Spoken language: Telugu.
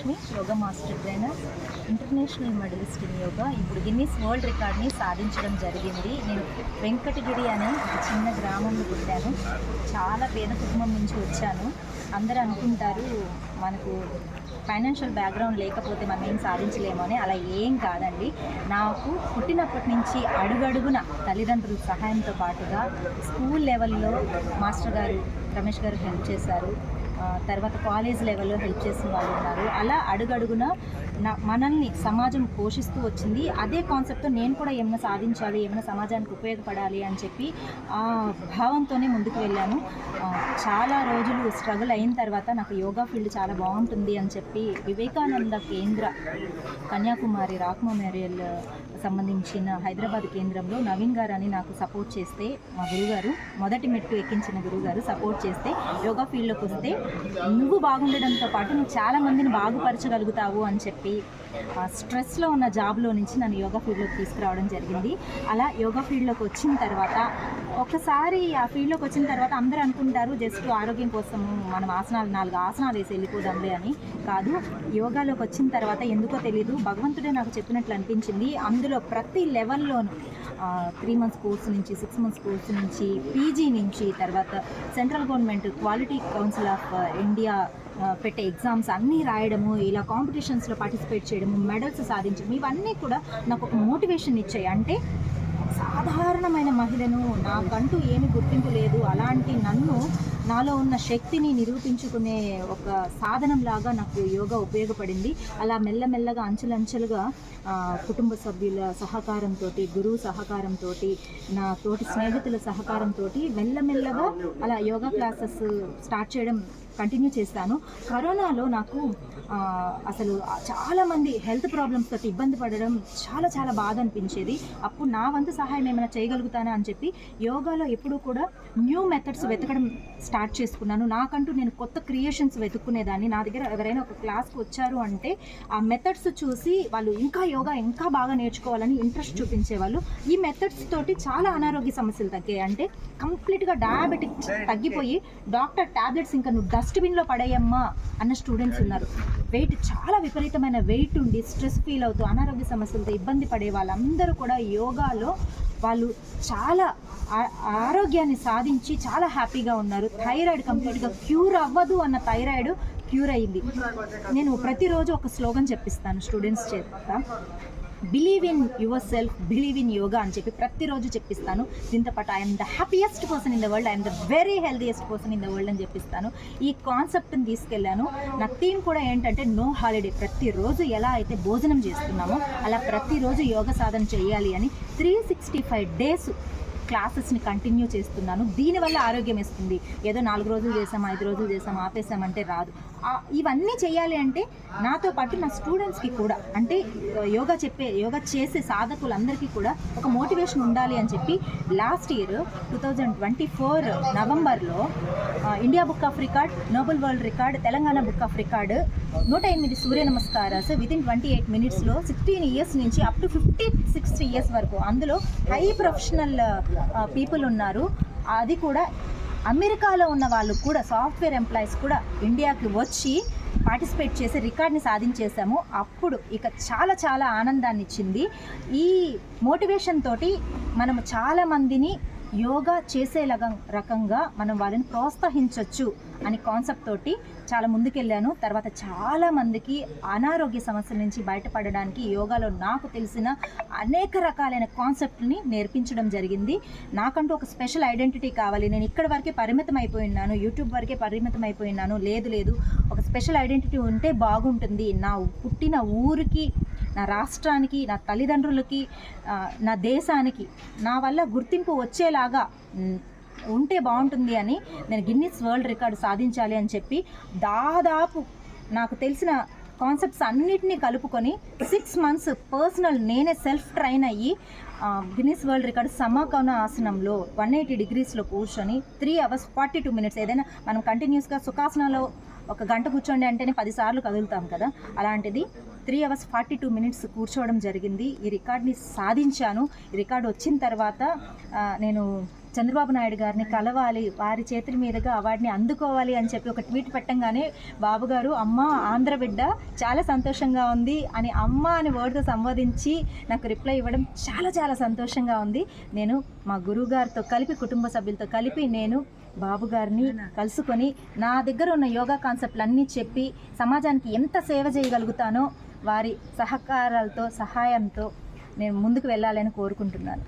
Lakshmi, yoga master trainer, international medalist in yoga. ఇప్పుడు గిన్నీస్ వరల్డ్ రికార్డ్ని సాధించడం జరిగింది. నేను వెంకటగిరి అనే ఒక చిన్న గ్రామంలో పుట్టాను. చాలా పేద కుటుంబం నుంచి వచ్చాను. అందరూ అనుకుంటారు మనకు ఫైనాన్షియల్ బ్యాక్గ్రౌండ్ లేకపోతే మనం ఏం సాధించలేము అని. అలా ఏం కాదండి. నాకు పుట్టినప్పటి నుంచి అడుగడుగున తల్లిదండ్రుల సహాయంతో పాటుగా స్కూల్ లెవెల్లో మాస్టర్ గారు రమేష్ గారు హెల్ప్ చేశారు. తర్వాత కాలేజ్ లెవెల్లో హెల్ప్ చేసిన వాళ్ళు ఉన్నారు. అలా అడుగడుగున మనల్ని సమాజం పోషిస్తూ వచ్చింది. అదే కాన్సెప్ట్తో నేను కూడా ఏమైనా సాధించాలి, ఏమైనా సమాజానికి ఉపయోగపడాలి అని చెప్పి ఆ భావంతోనే ముందుకు వెళ్ళాను. చాలా రోజులు స్ట్రగుల్ అయిన తర్వాత నాకు యోగా ఫీల్డ్ చాలా బాగుంటుంది అని చెప్పి వివేకానంద కేంద్ర కన్యాకుమారి రాక్ మెమోరియల్ సంబంధించిన హైదరాబాద్ కేంద్రంలో నవీన్ గారు అని నాకు సపోర్ట్ చేస్తే, మా గురుగారు మొదటి మెట్టు ఎక్కించిన గురుగారు సపోర్ట్ చేస్తే, యోగా ఫీల్డ్లోకి వస్తే నువ్వు బాగుండడంతో పాటు నువ్వు చాలా మందిని బాగుపరచగలుగుతావు అని చెప్పి స్ట్రెస్లో ఉన్న జాబ్లో నుంచి నన్ను యోగా ఫీల్డ్లోకి తీసుకురావడం జరిగింది. అలా యోగా ఫీల్డ్లోకి వచ్చిన తర్వాత ఒకసారి ఆ ఫీల్డ్లోకి వచ్చిన తర్వాత అందరూ అనుకుంటారు జస్ట్ ఆరోగ్యం కోసం మనం నాలుగు ఆసనాలు వేసి వెళ్ళిపోదాంలే అని. కాదు, యోగాలోకి వచ్చిన తర్వాత ఎందుకో తెలీదు భగవంతుడే నాకు చెప్పినట్లు అనిపించింది. అందులో ప్రతి లెవెల్లోనూ 3 months కోర్సు నుంచి 6 months కోర్సు నుంచి పీజీ నుంచి తర్వాత central government quality council of India పెట్టే ఎగ్జామ్స్ అన్నీ రాయడము, ఇలా కాంపిటీషన్స్లో పార్టిసిపేట్ చేయడము, మెడల్స్ సాధించడం, ఇవన్నీ కూడా నాకు ఒక మోటివేషన్ ఇచ్చాయి. అంటే సాధారణమైన మహిళను, నాకంటూ ఏమి గుర్తింపు లేదు, అలాంటి నన్ను నాలో ఉన్న శక్తిని నిరూపించుకునే ఒక సాధనంలాగా నాకు యోగా ఉపయోగపడింది. అలా మెల్లమెల్లగా అంచెలంచెలుగా కుటుంబ సభ్యుల సహకారంతో, గురువు సహకారంతో, నా తోటి స్నేహితుల సహకారంతో మెల్లమెల్లగా అలా యోగా క్లాసెస్ స్టార్ట్ చేయడం కంటిన్యూ చేస్తాను. కరోనాలో నాకు అసలు చాలామంది హెల్త్ ప్రాబ్లమ్స్ తోటి ఇబ్బంది పడడం చాలా చాలా బాధ అనిపించేది. అప్పుడు నా వంతు సహాయం ఏమైనా చేయగలుగుతానా అని చెప్పి యోగాలో ఎప్పుడూ కూడా న్యూ మెథడ్స్ వెతకడం స్టార్ట్ చేసుకున్నాను. నాకంటూ నేను కొత్త క్రియేషన్స్ వెతుక్కునేదాన్ని. నా దగ్గర ఎవరైనా ఒక క్లాస్కి వచ్చారు అంటే ఆ మెథడ్స్ చూసి వాళ్ళు యోగా ఇంకా బాగా నేర్చుకోవాలని ఇంట్రెస్ట్ చూపించేవాళ్ళు. ఈ మెథడ్స్ తోటి చాలా అనారోగ్య సమస్యలు తగ్గాయి. అంటే కంప్లీట్గా డయాబెటిక్ తగ్గిపోయి డాక్టర్ ట్యాబ్లెట్స్ ఇంకా నువ్వు డస్ట్బిన్లో పడేయమ్మా అన్న స్టూడెంట్స్ ఉన్నారు. వెయిట్ చాలా విపరీతమైన వెయిట్ ఉండి స్ట్రెస్ ఫీల్ అవుతూ అనారోగ్య సమస్యలతో ఇబ్బంది పడే వాళ్ళందరూ కూడా యోగాలో వాళ్ళు చాలా ఆరోగ్యాన్ని సాధించి చాలా హ్యాపీగా ఉన్నారు. థైరాయిడ్ కంప్లీట్గా క్యూర్ అవ్వదు అన్న థైరాయిడ్ క్యూర్ అయ్యింది. నేను ప్రతిరోజు ఒక స్లోగన్ చెప్పిస్తాను స్టూడెంట్స్ చేత, believe in your self, believe in yoga అని చెప్పి ప్రతిరోజు చెప్పిస్తాను. దీంతో పాటు I'm the happiest person in the world, I'm the very healthiest person in the world అని చెప్పిస్తాను. ఈ కాన్సెప్ట్ని తీసుకెళ్ళాను. నా థీమ్ కూడా ఏంటంటే నో హాలిడే. ప్రతిరోజు ఎలా అయితే భోజనం చేస్తున్నామో అలా ప్రతిరోజు యోగా సాధన చేయాలి అని 365 days క్లాసెస్ని కంటిన్యూ చేస్తున్నాను. దీనివల్ల ఆరోగ్యం ఇస్తుంది. ఏదో 4 రోజులు చేసాం, 5 రోజులు చేసాం, ఆపేసామంటే రాదు. ఇవన్నీ చేయాలి అంటే నాతో పాటు నా స్టూడెంట్స్కి కూడా, అంటే యోగా చేసే సాధకులందరికీ కూడా ఒక మోటివేషన్ ఉండాలి అని చెప్పి లాస్ట్ ఇయర్ 2024 నవంబర్లో India book of record, Nobel world record, Telangana book of record 108 Surya నమస్కారాస్ within 28 minutesలో 16 years నుంచి అప్ టు 56 years వరకు, అందులో హై ప్రొఫెషనల్ పీపుల్ ఉన్నారు. అది కూడా అమెరికాలో ఉన్న వాళ్ళు కూడా, సాఫ్ట్వేర్ ఎంప్లాయీస్ కూడా ఇండియాకి వచ్చి పార్టిసిపేట్ చేసి రికార్డ్ని సాధించేసాము. అప్పుడు ఇక చాలా చాలా ఆనందాన్ని ఇచ్చింది. ఈ మోటివేషన్ తోటి మనము చాలామందిని యోగా చేసే రకంగా మనం వాళ్ళని ప్రోత్సహించవచ్చు అని కాన్సెప్ట్ తోటి చాలా ముందుకెళ్ళాను. తర్వాత చాలామందికి అనారోగ్య సమస్యల నుంచి బయటపడడానికి యోగాలో నాకు తెలిసిన అనేక రకాలైన కాన్సెప్ట్ని నేర్పించడం జరిగింది. నాకంటూ ఒక స్పెషల్ ఐడెంటిటీ కావాలి, నేను ఇక్కడి వరకే పరిమితం అయిపోయినాను, యూట్యూబ్ వరకే పరిమితం అయిపోయినాను, లేదు ఒక స్పెషల్ ఐడెంటిటీ ఉంటే బాగుంటుంది. నా పుట్టిన ఊరికి, నా రాష్ట్రానికి, నా తల్లిదండ్రులకి, నా దేశానికి నా వల్ల గుర్తింపు వచ్చేలాగా ఉంటే బాగుంటుంది అని నేను గిన్నీస్ వరల్డ్ రికార్డు సాధించాలి అని చెప్పి దాదాపు నాకు తెలిసిన కాన్సెప్ట్స్ అన్నిటినీ కలుపుకొని 6 months పర్సనల్ నేనే సెల్ఫ్ ట్రైన్ అయ్యి గిన్నీస్ వరల్డ్ రికార్డు సమాకోన ఆసనంలో 180 degreesలో కూర్చొని 3 hours 42 minutes, ఏదైనా మనం కంటిన్యూస్గా సుఖాసనంలో 1 గంట కూర్చోండి అంటేనే 10 సార్లు కదులుతాం కదా, అలాంటిది 3 hours 42 minutes కూర్చోవడం జరిగింది. ఈ రికార్డ్ని సాధించాను. ఈ రికార్డు వచ్చిన తర్వాత నేను చంద్రబాబు నాయుడు గారిని కలవాలి, వారి చేతుల మీదుగా అవార్డుని అందుకోవాలి అని చెప్పి ఒక ట్వీట్ పెట్టంగానే బాబు గారు అమ్మ ఆంధ్ర బిడ్డ చాలా సంతోషంగా ఉంది అని అమ్మ అని వర్డ్తో సంబోధించి నాకు రిప్లై ఇవ్వడం చాలా చాలా సంతోషంగా ఉంది. నేను మా గురువు గారితో కలిపి కుటుంబ సభ్యులతో కలిపి నేను బాబు గారిని కలుసుకొని నా దగ్గర ఉన్న యోగా కాన్సెప్ట్లు అన్నీ చెప్పి సమాజానికి ఎంత సేవ చేయగలుగుతానో వారి సహకారాలతో సహాయంతో నేను ముందుకు వెళ్ళాలని కోరుకుంటున్నాను.